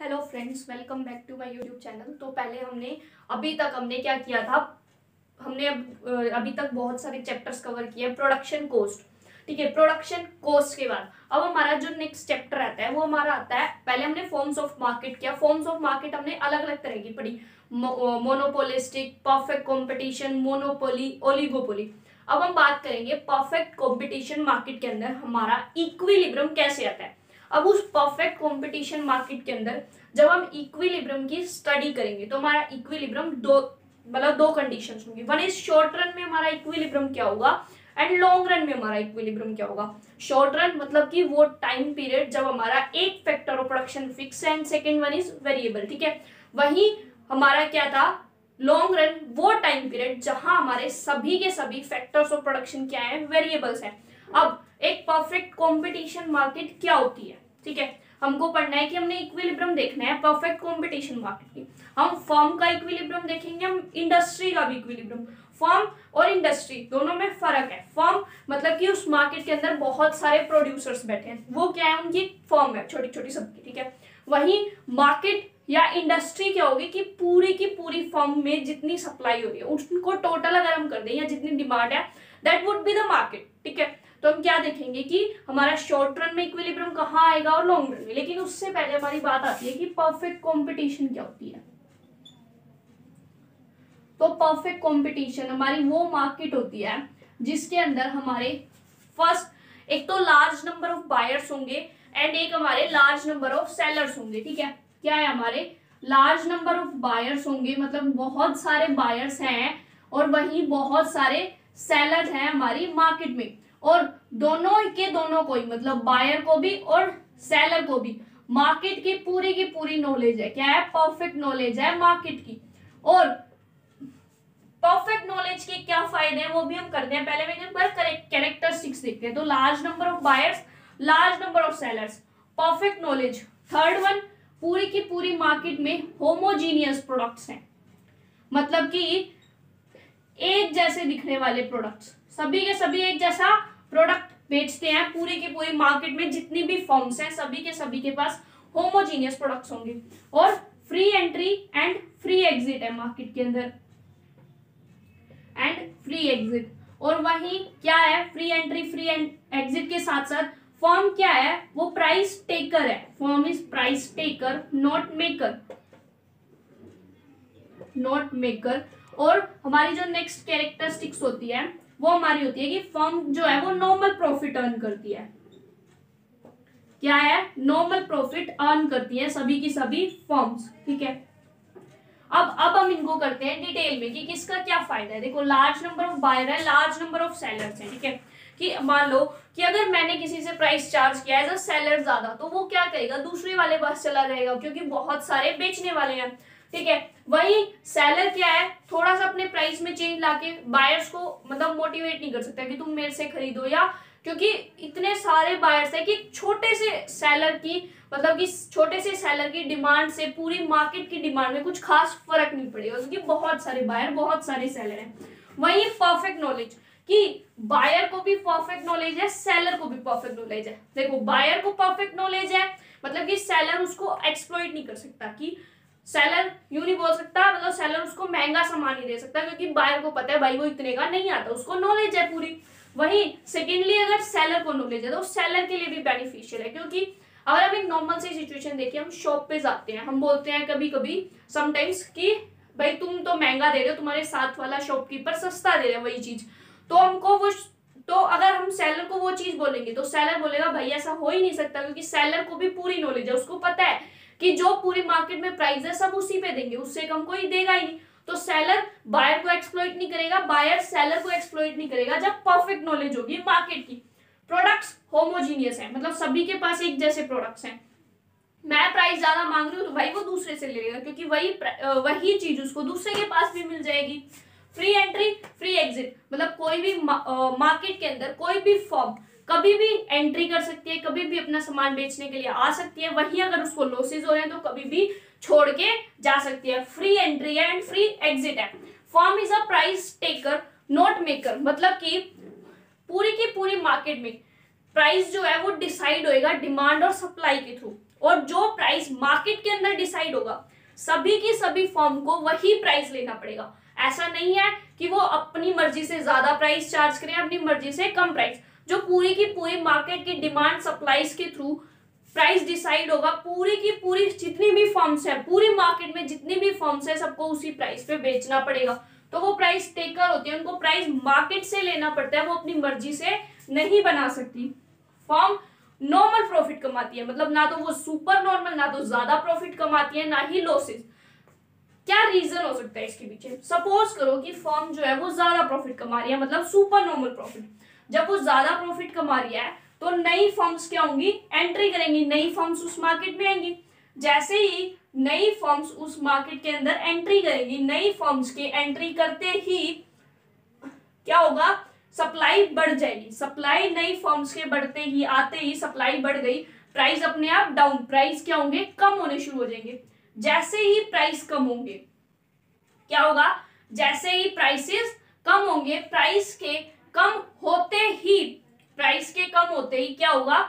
Hello friends, welcome back to my YouTube channel. तो पहले अभी तक हमने क्या किया था। हमने अभी तक बहुत सारे चैप्टर्स कवर किए। प्रोडक्शन कॉस्ट, ठीक है। प्रोडक्शन कॉस्ट के बाद अब हमारा जो नेक्स्ट चैप्टर आता है वो हमारा आता है, पहले हमने फॉर्म्स ऑफ मार्केट किया। फॉर्म्स ऑफ मार्केट हमने अलग अलग तरह की पढ़ी, monopolistic, perfect competition, monopoly, oligopoly. अब हम बात करेंगे परफेक्ट कंपटीशन मार्केट के अंदर हमारा इक्विलिब्रियम कैसे आता है। अब उस परफेक्ट कंपटीशन मार्केट के अंदर जब हम इक्विलिब्रियम की स्टडी करेंगे तो हमारा इक्विलिब्रियम दो कंडीशंस होंगी। वन इज शॉर्ट रन में हमारा इक्विलिब्रियम क्या होगा एंड लॉन्ग रन में हमारा इक्विलिब्रियम क्या होगा। शॉर्ट रन मतलब कि वो टाइम पीरियड जब हमारा एक फैक्टर ऑफ प्रोडक्शन फिक्स है and second one is variable, ठीक है। वही हमारा क्या था, लॉन्ग रन वो टाइम पीरियड जहां हमारे सभी के सभी फैक्टर्स ऑफ प्रोडक्शन क्या है, वेरिएबल्स है। अब एक परफेक्ट कंपटीशन मार्केट क्या होती है, ठीक है। हमको पढ़ना है कि हमने इक्विलिब्रियम देखना है परफेक्ट कंपटीशन मार्केट की। हम फर्म का इक्विलिब्रियम देखेंगे, हम इंडस्ट्री का भी इक्विलिब्रियम। फर्म और इंडस्ट्री दोनों में फर्क है। फर्म मतलब कि उस मार्केट के अंदर बहुत सारे प्रोड्यूसर्स बैठे हैं, वो क्या है, उनकी फर्म है छोटी छोटी सबकी, ठीक है। वही मार्केट या इंडस्ट्री क्या होगी कि पूरी की पूरी फर्म में जितनी सप्लाई हो रही है उनको टोटल अगर हम कर दें या जितनी डिमांड है, that would be the market, ठीक है। तो हम क्या देखेंगे कि हमारा शॉर्ट रन में इक्विलिब्रियम कहाँ आएगा और लॉन्ग रन में। लेकिन उससे पहले हमारी बात आती है कि परफेक्ट कंपटीशन क्या होती है। तो परफेक्ट कंपटीशन हमारी वो मार्केट होती है जिसके अंदर हमारे फर्स्ट एक तो लार्ज नंबर ऑफ बायर्स होंगे एंड एक हमारे लार्ज नंबर ऑफ सेलर्स होंगे, ठीक है। क्या है, हमारे लार्ज नंबर ऑफ बायर्स होंगे, मतलब बहुत सारे बायर्स हैं और वही बहुत सारे सेलर्स हैं हमारी मार्केट में। और दोनों के दोनों को ही, मतलब बायर को भी और सेलर को भी मार्केट की पूरी नॉलेज है। क्या है, परफेक्ट नॉलेज है मार्केट की। और परफेक्ट नॉलेज के क्या फायदे हैं वो भी हम करते हैं। पहले में एक बार कैरेक्टरिस्टिक्स देखते हैं। तो large number of buyers, large number of sellers, perfect knowledge. Third one, पूरी की पूरी मार्केट में होमोजीनियस प्रोडक्ट्स हैं, मतलब कि एक जैसे दिखने वाले प्रोडक्ट्स, सभी के सभी एक जैसा प्रोडक्ट बेचते हैं। पूरी की पूरी मार्केट में जितनी भी फर्म्स हैं सभी के सभी के पास होमोजीनियस प्रोडक्ट्स होंगे। और free entry and free exit है मार्केट के अंदर, एंड फ्री एग्जिट। और वही क्या है, फ्री एंट्री फ्री एग्जिट के साथ साथ फर्म क्या है, वो प्राइस टेकर है। Firm is price taker, not maker, not maker. और हमारी जो नेक्स्ट कैरेक्टरिस्टिक्स होती है वो हमारी होती है कि फर्म जो है वो नॉर्मल प्रॉफिट अर्न करती है। क्या है, नॉर्मल प्रॉफिट अर्न करती है सभी की सभी फर्म्स, ठीक है। अब हम इनको करते हैं डिटेल में कि किसका क्या फायदा है। देखो, लार्ज नंबर ऑफ बायर है, लार्ज नंबर ऑफ सेलर्स है, ठीक है। कि मान लो कि अगर मैंने किसी से प्राइस चार्ज किया एज अ सेलर ज्यादा, तो वो क्या करेगा, दूसरे वाले पास चला जाएगा क्योंकि बहुत सारे बेचने वाले हैं, ठीक है। वही सेलर क्या है, थोड़ा सा अपने प्राइस में चेंज लाके बायर्स को मतलब मोटिवेट नहीं कर सकता कि तुम मेरे से खरीदो, या क्योंकि इतने सारे बायर्स है कि छोटे से सेलर की, मतलब कि छोटे से सेलर की डिमांड से पूरी मार्केट की डिमांड में कुछ खास फर्क नहीं पड़ेगा क्योंकि बहुत सारे बायर, बहुत सारे सेलर हैं। वही परफेक्ट नॉलेज कि बायर को भी परफेक्ट नॉलेज है, सेलर को भी परफेक्ट नॉलेज है। देखो, बायर को परफेक्ट नॉलेज है मतलब कि सेलर उसको एक्सप्लॉइट नहीं कर सकता, कि सेलर यूं नहीं बोल सकता, मतलब सेलर उसको महंगा सामान नहीं दे सकता क्योंकि बायर को पता है भाई वो इतने का नहीं आता, उसको नॉलेज है पूरी। वही सेकेंडली अगर सेलर को नॉलेज है तो सेलर के लिए भी बेनिफिशियल है, क्योंकि अगर हम एक नॉर्मल सी सिचुएशन देखिए, हम शॉप पे जाते हैं, हम बोलते हैं कभी कभी समटाइम्स कि भाई तुम तो महंगा दे रहे हो, तुम्हारे साथ वाला शॉपकीपर सस्ता दे रहा है वही चीज, तो हमको वो, तो अगर हम सेलर को वो चीज बोलेंगे तो सेलर बोलेगा भाई ऐसा हो ही नहीं सकता, क्योंकि सेलर को भी पूरी नॉलेज है, उसको पता है कि जो पूरी मार्केट में प्राइस है सब उसी पे देंगे, उससे कम कोई देगा ही नहीं। तो सेलर बायर को एक्सप्लॉइट नहीं करेगा, बायर सेलर को एक्सप्लॉइट नहीं करेगा जब परफेक्ट नॉलेज होगी मार्केट की। प्रोडक्ट्स होमोजीनियस है, मतलब सभी के पास एक जैसे प्रोडक्ट्स हैं। मैं प्राइस ज्यादा मांग रही हूँ तो भाई वो दूसरे से लेगा क्योंकि वही चीज उसको दूसरे के पास भी मिल जाएगी। फ्री एंट्री फ्री एग्जिट, मतलब कोई भी मार्केट के अंदर कोई भी फर्म कभी भी एंट्री कर सकती है, कभी भी अपना सामान बेचने के लिए आ सकती है। वही अगर उसको लॉसेज हो रहे हैं तो कभी भी छोड़ के जा सकती है। फ्री एंट्री है एंड फ्री एग्जिट है। Firm is a price taker not maker, मतलब कि पूरी की पूरी मार्केट में प्राइस जो है वो डिसाइड होएगा डिमांड और सप्लाई के थ्रू। और जो प्राइस मार्केट के अंदर डिसाइड होगा सभी की सभी फर्म को वही प्राइस लेना पड़ेगा। ऐसा नहीं है कि वो अपनी मर्जी से ज्यादा प्राइस चार्ज करें, अपनी मर्जी से कम प्राइस। जो पूरी की पूरी मार्केट की डिमांड सप्लाईज के थ्रू प्राइस डिसाइड होगा, पूरी की पूरी जितनी भी फर्म्स है, पूरी मार्केट में जितनी भी फर्म्स है, सबको उसी प्राइस पे बेचना पड़ेगा। तो वो प्राइस टेकर होते हैं, उनको प्राइस मार्केट से लेना पड़ता है, वो अपनी मर्जी से नहीं बना सकती। फर्म नॉर्मल प्रॉफिट कमाती है, मतलब ना तो वो सुपर नॉर्मल, ना तो ज्यादा प्रॉफिट कमाती है, ना ही लॉसेस। क्या रीजन हो सकता है इसके पीछे? सपोज करो कि फर्म जो है वो ज्यादा प्रॉफिट कमा रही है, मतलब सुपर नॉर्मल प्रॉफिट। जब वो ज्यादा प्रॉफिट कमा रही है तो नई फर्म्स क्या होंगी? एंट्री करेंगी, नई फर्म्स उस मार्केट में आएंगी। जैसे ही नई फर्म्स उस मार्केट के अंदर एंट्री करेंगी, नई फर्म्स के एंट्री करते ही क्या होगा? सप्लाई बढ़ जाएगी। सप्लाई नई फर्म्स के बढ़ते ही, आते ही सप्लाई बढ़ गई, प्राइस अपने आप डाउन, प्राइस क्या होंगे? कम होने शुरू हो जाएंगे। जैसे ही प्राइस कम होंगे क्या होगा? जैसे ही प्राइसेस कम होंगे, प्राइस के कम होते ही, प्राइस के कम होते ही क्या होगा?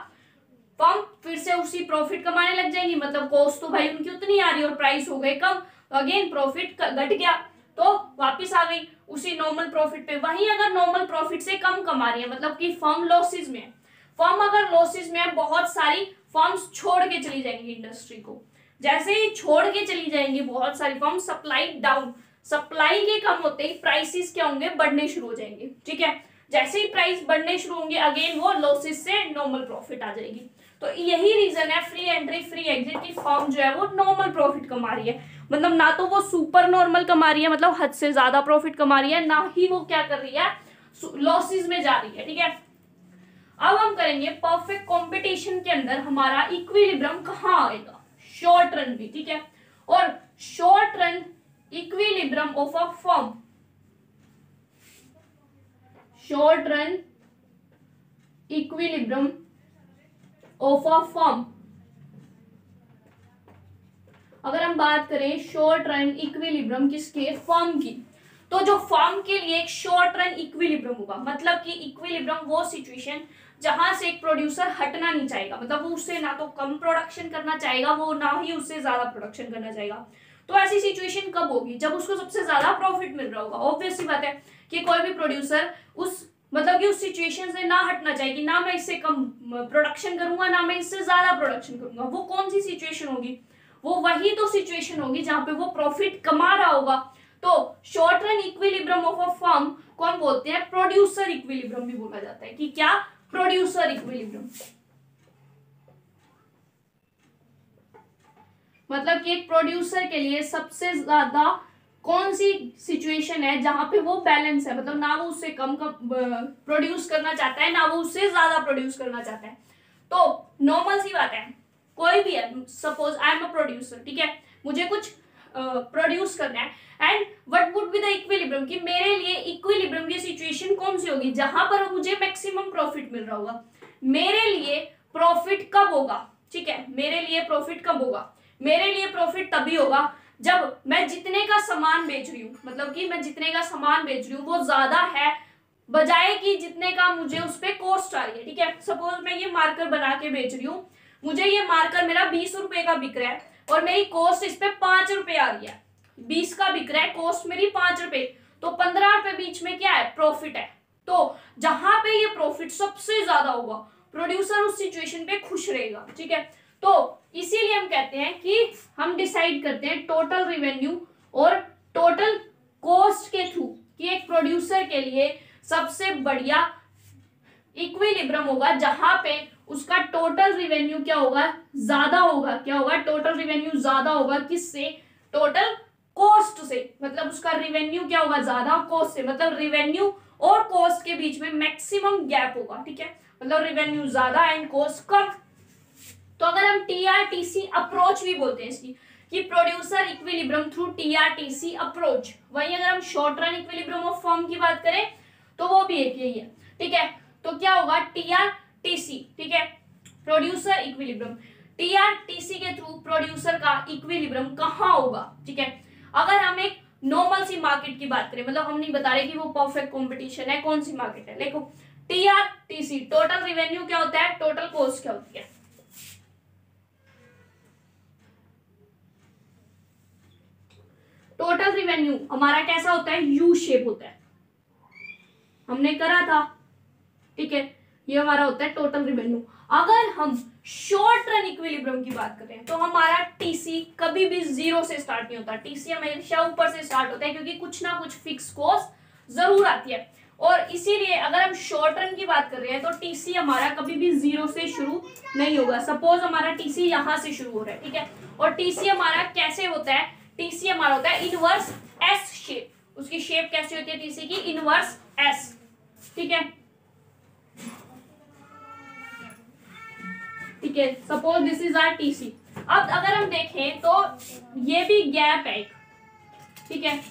फर्म फिर से उसी प्रॉफिट कमाने लग जाएंगी, मतलब कॉस्ट तो भाई उनकी उतनी आ रही है और प्राइस हो गए कम, अगेन प्रॉफिट घट गया तो वापस आ गई उसी नॉर्मल प्रॉफिट पे। वहीं अगर नॉर्मल प्रॉफिट से कम कमा रही है, मतलब कि फर्म लॉसेज में है, फर्म अगर लॉसेज में है, बहुत सारी फर्म्स छोड़ के चली जाएंगी इंडस्ट्री को। जैसे ही छोड़ के चली जाएंगी बहुत सारी फर्म, सप्लाई डाउन, सप्लाई के कम होते ही प्राइसेस क्या होंगे? बढ़ने शुरू हो जाएंगे। ठीक है, जैसे ही प्राइस बढ़ने शुरू होंगे अगेन वो लॉसेस से नॉर्मल प्रॉफिट आ जाएगी। तो यही रीजन है फ्री एंट्री फ्री एग्जिट की फर्म जो है वो नॉर्मल प्रॉफिट कमा रही है, मतलब ना तो वो सुपर नॉर्मल कमा रही है, मतलब हद से ज्यादा प्रॉफिट कमा रही है, ना ही वो क्या कर रही है? लॉसेस में जा रही है। ठीक है, अब हम करेंगे परफेक्ट कंपटीशन के अंदर हमारा इक्विलिब्रियम कहाँ आएगा? शॉर्ट रन भी। ठीक है, और short run equilibrium of a firm, short run equilibrium of a firm. अगर हम बात करें शॉर्ट रन इक्विलिब्रियम किसके? फर्म की। तो जो फर्म के लिए एक शॉर्ट रन इक्विलिब्रियम होगा, मतलब कि इक्विलिब्रियम वो सिचुएशन जहां से एक प्रोड्यूसर हटना नहीं चाहेगा, मतलब वो उससे ना तो कम प्रोडक्शन करना चाहेगा, वो ना ही उससे ज्यादा प्रोडक्शन करना चाहेगा। तो ऐसी सिचुएशन कब होगी? जब उसको सबसे ज्यादा प्रॉफिट मिल रहा होगा। ऑब्वियस सी बात है कि कोई भी प्रोड्यूसर उस मतलब कि उस सिचुएशन से ना हटना चाहे कि ना मैं इससे कम प्रोडक्शन करूंगा, ना मैं इससे ज्यादा प्रोडक्शन करूंगा। वो कौन सी सिचुएशन होगी? वो वही तो सिचुएशन होगी जहां पे वो प्रॉफिट कमा रहा होगा। तो short run equilibrium of a firm को हम बोलते हैं प्रोड्यूसर इक्विलिब्रियम भी बोला जाता है। कि क्या? Producer equilibrium. मतलब कि एक प्रोड्यूसर के लिए सबसे ज्यादा कौन सी सिचुएशन है जहां पे वो बैलेंस है, मतलब ना वो उससे कम प्रोड्यूस करना चाहता है, ना वो उससे ज्यादा प्रोड्यूस करना चाहता है। तो नॉर्मल सी बात है, कोई भी है, suppose I am a producer, ठीक है, मुझे कुछ प्रोड्यूस करना है, and what would be the equilibrium, कि मेरे लिए इक्विलिब्रियम की सिचुएशन कौन सी होगी? जहां पर मुझे मैक्सिमम प्रॉफिट मिल रहा होगा। मेरे लिए प्रॉफिट कब होगा? ठीक है, मेरे लिए प्रॉफिट कब होगा? मेरे लिए प्रॉफिट तभी होगा जब मैं जितने का सामान बेच रही हूँ, मतलब कि मैं जितने का सामान बेच रही हूँ वो ज्यादा है बजाय कि जितने का मुझे उस पर कॉस्ट आ रही है। ठीक है, सपोज मैं ये मार्कर बना के बेच रही हूँ, मुझे ये मार्कर मेरा 20 रुपए का बिक रहा है और मेरी कॉस्ट इस पे 5 रुपए आ रही है। 20 का बिक रहा है, कॉस्ट मेरी 5 रुपए, तो 15 रुपए बीच में क्या है? प्रॉफिट है। तो जहां पे ये प्रॉफिट सबसे ज्यादा होगा प्रोड्यूसर उस सिचुएशन पे खुश रहेगा। ठीक है, तो इसीलिए हम कहते हैं कि हम डिसाइड करते हैं टोटल रेवेन्यू और टोटल कॉस्ट के थ्रू कि एक प्रोड्यूसर के लिए सबसे बढ़िया इक्विलिब्रियम होगा जहां पे उसका टोटल रेवेन्यू क्या होगा? ज्यादा होगा। क्या होगा? टोटल रेवेन्यू ज्यादा होगा। किससे? टोटल कॉस्ट से। मतलब उसका रेवेन्यू क्या होगा? ज्यादा, कॉस्ट से मतलब रेवेन्यू और कॉस्ट के बीच में मैक्सिमम गैप होगा। ठीक है, मतलब रेवेन्यू ज्यादा एंड कॉस्ट कम। तो अगर हम टीआरटीसी अप्रोच भी बोलते हैं इसकी, कि प्रोड्यूसर इक्विलिब्रियम थ्रू टीआरटीसी अप्रोच। वहीं अगर हम short run equilibrium of firm की बात करें तो वो भी एक यही है। ठीक है, तो क्या होगा? टीआरटीसी। ठीक है, प्रोड्यूसर इक्विलिब्रियम, टीआरटीसी के थ्रू प्रोड्यूसर का इक्विलिब्रियम कहाँ होगा? ठीक है, अगर हम एक नॉर्मल सी मार्केट की बात करें, मतलब हम नहीं बता रहे कि वो परफेक्ट कंपटीशन है, कौन सी मार्केट है। देखो टीआरटीसी, टोटल रेवेन्यू क्या होता है, टोटल कॉस्ट क्या होती है। रिवेन्यू हमारा कैसा होता है, यू शेप होता है, हमने करा था, ठीक है। ये हमारा होता है टोटल रिवेन्यू। अगर हम शॉर्ट रन इक्विलिब्रियम की बात करें तो हमारा टीसी कभी भी जीरो से स्टार्ट नहीं होता, टीसी हमेशा ऊपर से स्टार्ट होता है, क्योंकि कुछ ना कुछ फिक्स कॉस्ट जरूर आती है। और इसीलिए अगर हम शॉर्ट रन की बात कर रहे हैं तो टीसी हमारा कभी भी जीरो से शुरू नहीं होगा। सपोज हमारा टीसी यहां से शुरू हो रहा है, ठीक है, और टीसी हमारा कैसे होता है, टीसी हमारा होता है इनवर्स एस शेप। उसकी शेप कैसे होती है टीसी की, इनवर्स एस, ठीक है, ठीक है। Suppose this is our TC. अब अगर हम देखें तो ये भी गैप है, ठीक है,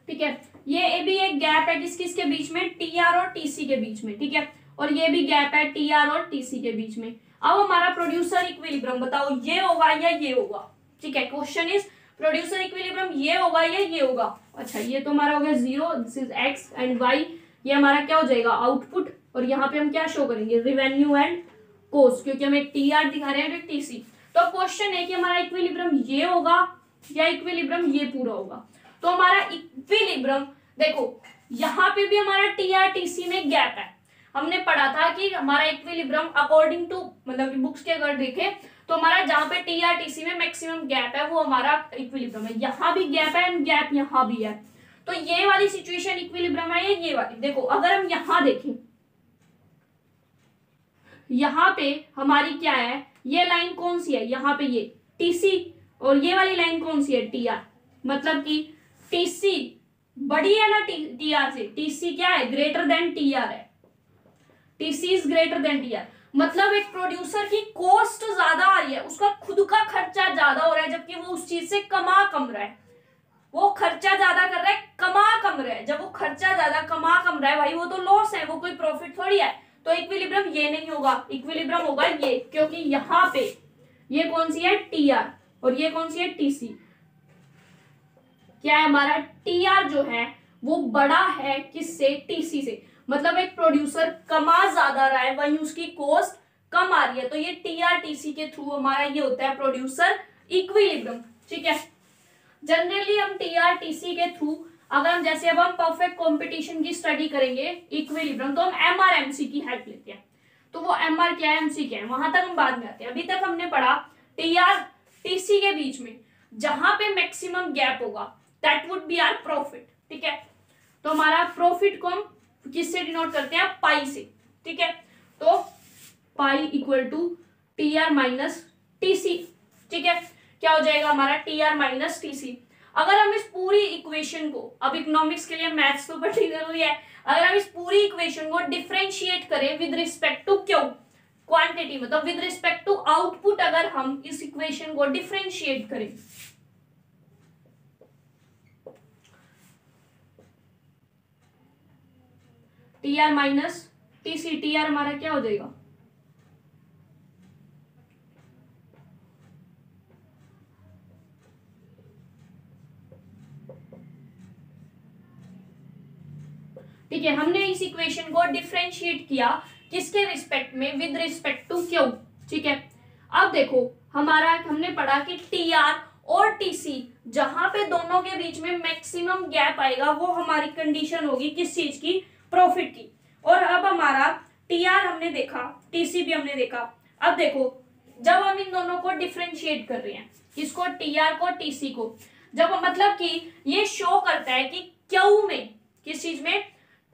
ठीक है, ये भी एक गैप है किस किस के बीच में, टीआर और टीसी के बीच में, ठीक है, और ये भी गैप है टीआर और टीसी के बीच में। अब हमारा प्रोड्यूसर इक्विलिब्रियम बताओ ये होगा या ये होगा, ठीक है, क्वेश्चन इज प्रोड्यूसर इक्विलिब्रियम ये होगा या ये होगा। अच्छा, ये तो हमारा हो गया zero, this is X and Y, ये हमारा क्या हो जाएगा आउटपुट, और यहाँ पे हम क्या शो करेंगे, रिवेन्यू एंड कॉस्ट, क्योंकि हम एक टीआर दिखा रहे हैं और एक टीसी। तो क्वेश्चन है कि हमारा इक्विलिब्रियम ये होगा या इक्विलिब्रियम ये पूरा होगा। तो हमारा इक्विलिब्रियम देखो यहाँ पे भी हमारा टीआर टीसी में गैप है। हमने पढ़ा था कि हमारा इक्विलिब्रियम अकॉर्डिंग टू मतलब कि बुक्स के अगर देखें तो हमारा जहां पे टीआर टीसी में मैक्सिमम गैप है वो हमारा इक्विलिब्रियम है। यहाँ भी गैप है एंड गैप यहाँ भी है, तो ये वाली सिचुएशन इक्विलिब्रियम है या ये वाली। देखो अगर हम यहाँ देखें, यहाँ पे हमारी क्या है, ये लाइन कौन सी है, यहाँ पे ये टीसी, और ये वाली लाइन कौन सी है, टीआर। मतलब कि टीसी बड़ी है ना टीआर से, टीसी क्या है, ग्रेटर देन टीआर है, TC is greater than TR. मतलब एक प्रोड्यूसर की कॉस्ट ज्यादा आ रही है, उसका खुद का खर्चा ज्यादा हो रहा है, जबकि वो उस चीज से कमा कम रहा है। वो खर्चा ज्यादा कर रहा है, कमा कम रहा है। जब वो खर्चा ज्यादा कमा कम रहा है भाई, वो तो लॉस है, वो कोई प्रॉफिट थोड़ी है। तो इक्विलिब्रियम ये नहीं होगा, इक्विलिब्रियम होगा ये, क्योंकि यहाँ पे ये कौन सी है, टीआर, और ये कौन सी है, टीसी। क्या है हमारा, टीआर जो है वो बड़ा है किससे, टीसी से। मतलब एक प्रोड्यूसर कमा ज्यादा रहा है, वहीं उसकी कॉस्ट कम आ रही है, तो ये टीआर टीसी के थ्रू हमारा ये होता है प्रोड्यूसर इक्विलिब्रियम, ठीक है। जनरली हम टीआर टीसी के थ्रू अगर हम जैसे अब हम परफेक्ट कंपटीशन की स्टडी करेंगे इक्विलिब्रियम, तो हम एमआर एमसी की हेल्प लेते हैं। तो वो एमआर क्या है, एमसी क्या है, वहां तक हम बाद में आते हैं। अभी तक हमने पढ़ा टीआर टीसी के बीच में जहां पे मैक्सिमम गैप होगा that would be our profit, ठीक है। तो हमारा प्रॉफिट को हम किससे डिनोट करते हैं, पाई से, ठीक है। तो pi equal to TR minus TC, ठीक है। क्या हो जाएगा हमारा, टीआर माइनस टीसी। अगर हम इस पूरी इक्वेशन को, अब इकोनॉमिक्स के लिए मैथ्स तो बड़ी जरूरी है, अगर हम इस पूरी इक्वेशन को डिफरेंशिएट करें with respect to Q, quantity मतलब विद रिस्पेक्ट टू आउटपुट, अगर हम इस इक्वेशन को डिफरेंशिएट करें, टीआर माइनस टीसी, टीआर हमारा क्या हो जाएगा, ठीक है। हमने इस इक्वेशन को डिफरेंशिएट किया किसके रिस्पेक्ट में, विद रिस्पेक्ट टू क्यू, ठीक है। अब देखो हमारा हमने पढ़ा कि टीआर और टीसी जहां पे दोनों के बीच में मैक्सिमम गैप आएगा वो हमारी कंडीशन होगी किस चीज की, प्रॉफिट की। और अब हमारा टीआर हमने देखा, टीसी भी हमने देखा। अब देखो जब हम इन दोनों को डिफरेंशिएट कर रहे हैं, किसको, टीआर को, टीसी को, जब मतलब कि ये शो करता है कि क्यू में, किस चीज में,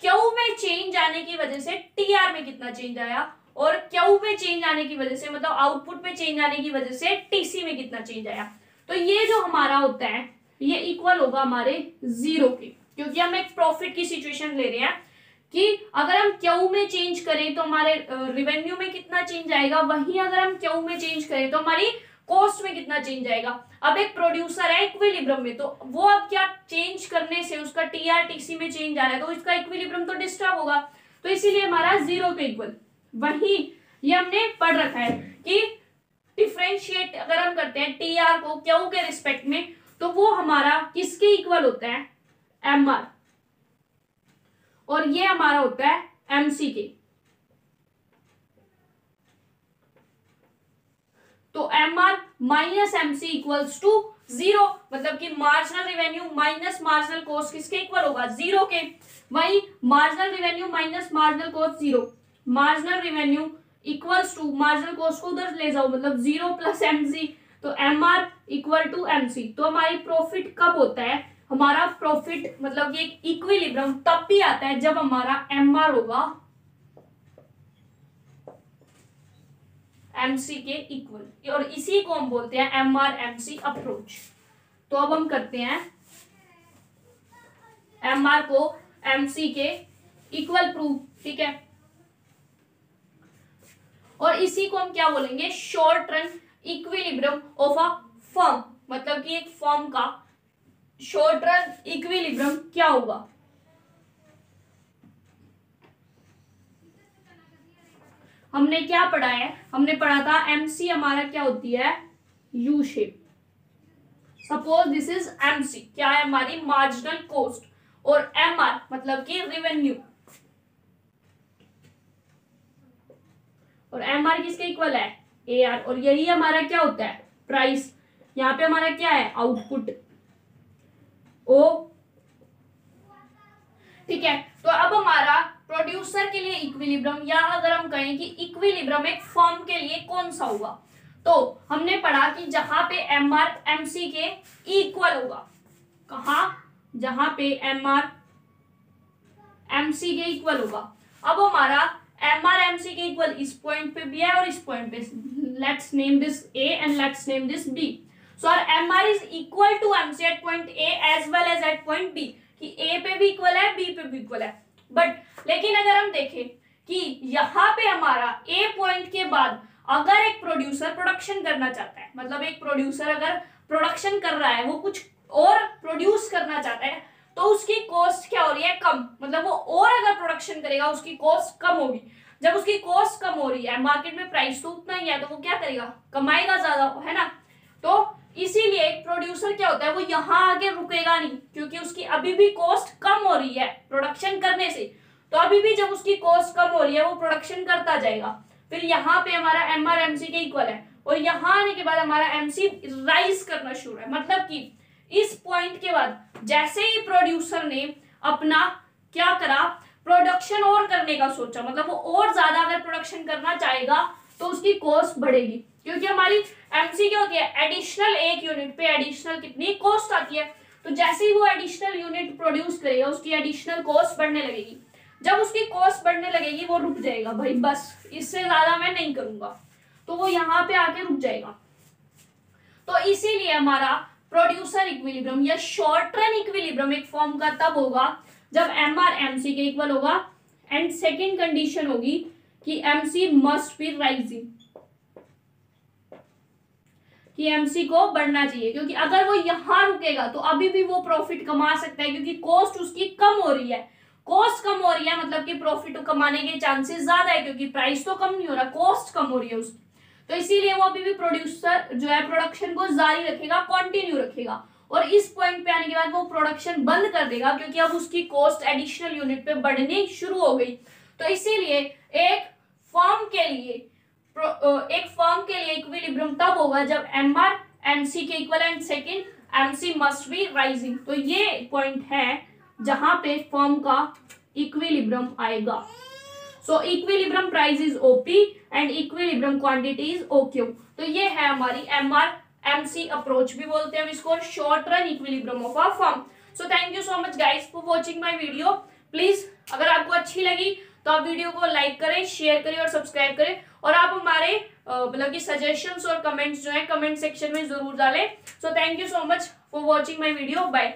क्यू में चेंज आने की वजह से टीआर में कितना चेंज आया, और क्यू में चेंज आने की वजह से मतलब आउटपुट में चेंज आने की वजह से टीसी में कितना चेंज आया। तो ये जो हमारा होता है ये इक्वल होगा हमारे जीरो के, क्योंकि हम एक प्रॉफिट की सिचुएशन ले रहे हैं कि अगर हम क्यू में चेंज करें तो हमारे रिवेन्यू में कितना चेंज आएगा, वहीं अगर हम क्यू में चेंज करें तो हमारी कॉस्ट में कितना चेंज आएगा। अब एक प्रोड्यूसर है इक्विलिब्रियम में, तो वो अब क्या चेंज करने से उसका टीआर टीसी में चेंज आ रहा है, तो इसका इक्विलिब्रियम तो डिस्टर्ब होगा, तो इसीलिए हमारा जीरो के इक्वल। वही ये हमने पढ़ रखा है कि डिफरेंशिएट अगर हम करते हैं टीआर को क्यू के रिस्पेक्ट में, तो वो हमारा किसके इक्वल होता है, एमआर, और ये हमारा होता है एमसी के। तो M R minus MC equals to 0, मतलब कि marginal revenue minus marginal cost किसके इक्वल होगा, 0 के। वही marginal revenue minus marginal cost 0, marginal revenue equals to marginal cost को उधर ले जाओ, मतलब 0 प्लस एमसी, तो M R equal to MC. तो हमारी प्रॉफिट कब होता है, हमारा प्रॉफिट मतलब ये इक्विलिब्रियम तब भी आता है जब हमारा एम आर होगा एमसी के इक्वल, और इसी को हम बोलते हैं एम आर एमसी अप्रोच। तो अब हम करते हैं एम आर को एमसी के इक्वल प्रूव, ठीक है। और इसी को हम क्या बोलेंगे, short run equilibrium of a firm, मतलब कि एक फर्म का शॉर्ट रन इक्विलिब्रियम क्या होगा। हमने क्या पढ़ा है, हमने पढ़ा था एमसी हमारा क्या होती है, U shape. Suppose this is MC, क्या है हमारी मार्जिनल कॉस्ट, और एम आर मतलब कि रेवेन्यू, और एम आर किसके इक्वल है, ए आर, और यही हमारा क्या होता है, प्राइस। यहाँ पे हमारा क्या है, आउटपुट ओ, ठीक है। तो अब हमारा प्रोड्यूसर के लिए इक्विलिब्रियम, या अगर हम कहें कि इक्विलिब्रियम एक फर्म के लिए कौन सा होगा, तो हमने पढ़ा कि जहां पे एम आर एमसी के इक्वल होगा, कहा, जहां पे एम आर एमसी के इक्वल होगा। अब हमारा एम आर एमसी के इक्वल इस पॉइंट पे भी है और इस पॉइंट पे, let's name this A and let's name this B. So our M R is equal to MC at point A as well as at point B, कि A पे भी इक्वल है, बी पे भी इक्वल है। But लेकिन अगर हम देखें कि यहाँ पे हमारा ए पॉइंट के बाद अगर एक प्रोड्यूसर प्रोडक्शन करना चाहता है, मतलब एक प्रोड्यूसर अगर प्रोडक्शन कर रहा है, वो कुछ और प्रोड्यूस करना चाहता है, तो उसकी कॉस्ट क्या हो रही है, कम, मतलब वो और अगर प्रोडक्शन करेगा उसकी कॉस्ट कम होगी। जब उसकी कॉस्ट कम हो रही है, मार्केट में प्राइस तो उतना ही है, तो वो क्या करेगा, कमाएगा ज्यादा, है ना। तो इसीलिए एक प्रोड्यूसर क्या होता है, वो यहाँ आके रुकेगा नहीं, क्योंकि उसकी अभी भी कॉस्ट कम हो रही है प्रोडक्शन करने से। तो अभी भी जब उसकी कॉस्ट कम हो रही है, वो प्रोडक्शन करता जाएगा। फिर यहाँ पे हमारा एम आर एमसी के इक्वल है, और यहाँ आने के बाद हमारा एमसी राइज करना शुरू है, मतलब कि इस पॉइंट के बाद जैसे ही प्रोड्यूसर ने अपना क्या करा, प्रोडक्शन और करने का सोचा, मतलब वो और ज्यादा अगर प्रोडक्शन करना चाहेगा तो उसकी कॉस्ट बढ़ेगी, क्योंकि हमारी एमसी क्या होती है, एडिशनल एक यूनिट पे एडिशनल कितनी कॉस्ट आती है। तो जैसे ही वो एडिशनल यूनिट प्रोड्यूस करेगा, उसकी एडिशनल कॉस्ट बढ़ने लगेगी। जब उसकी कॉस्ट बढ़ने लगेगी, वो रुक जाएगा, भाई बस इससे ज्यादा मैं नहीं करूंगा, तो वो यहाँ पे आके रुक जाएगा। तो इसीलिए हमारा प्रोड्यूसर इक्विलिब्रियम या शॉर्ट रन इक्विलिब्रियम एक फॉर्म का तब होगा जब एम आर एमसी के इक्वल होगा, एंड सेकेंड कंडीशन होगी कि एमसी मस्ट बी राइजिंग, कि एमसी को बढ़ना चाहिए, क्योंकि अगर वो यहां रुकेगा तो अभी भी वो प्रॉफिट कमा सकता है, क्योंकि कॉस्ट उसकी कम हो रही है। कॉस्ट कम हो रही है मतलब कि प्रॉफिट कमाने के चांसेस ज्यादा है, क्योंकि प्राइस तो कम नहीं हो रहा, कॉस्ट कम हो रही है उसकी। तो इसीलिए वो अभी भी प्रोड्यूसर जो है प्रोडक्शन को जारी रखेगा, कंटिन्यू रखेगा, और इस पॉइंट पे आने के बाद वो प्रोडक्शन बंद कर देगा, क्योंकि अब उसकी कॉस्ट एडिशनल यूनिट पे बढ़नी शुरू हो गई। तो इसीलिए एक फर्म के लिए इक्विलिब्रियम तब होगा जब एम आर एमसी के equal and second MC must be rising. तो ये पॉइंट है जहां पे फर्म का इक्विलिब्रियम आएगा। सो equilibrium price is OP and equilibrium quantity is OQ. तो ये है हमारी एम आर एमसी अप्रोच, भी बोलते हैं इसको, short run equilibrium of a firm. So thank you so much guys for watching my video. Please अगर आपको अच्छी लगी तो आप वीडियो को लाइक करें, शेयर करें और सब्सक्राइब करें, और आप हमारे मतलब कि सजेशंस और कमेंट्स जो है कमेंट सेक्शन में जरूर डालें। So thank you so much for watching my video, bye.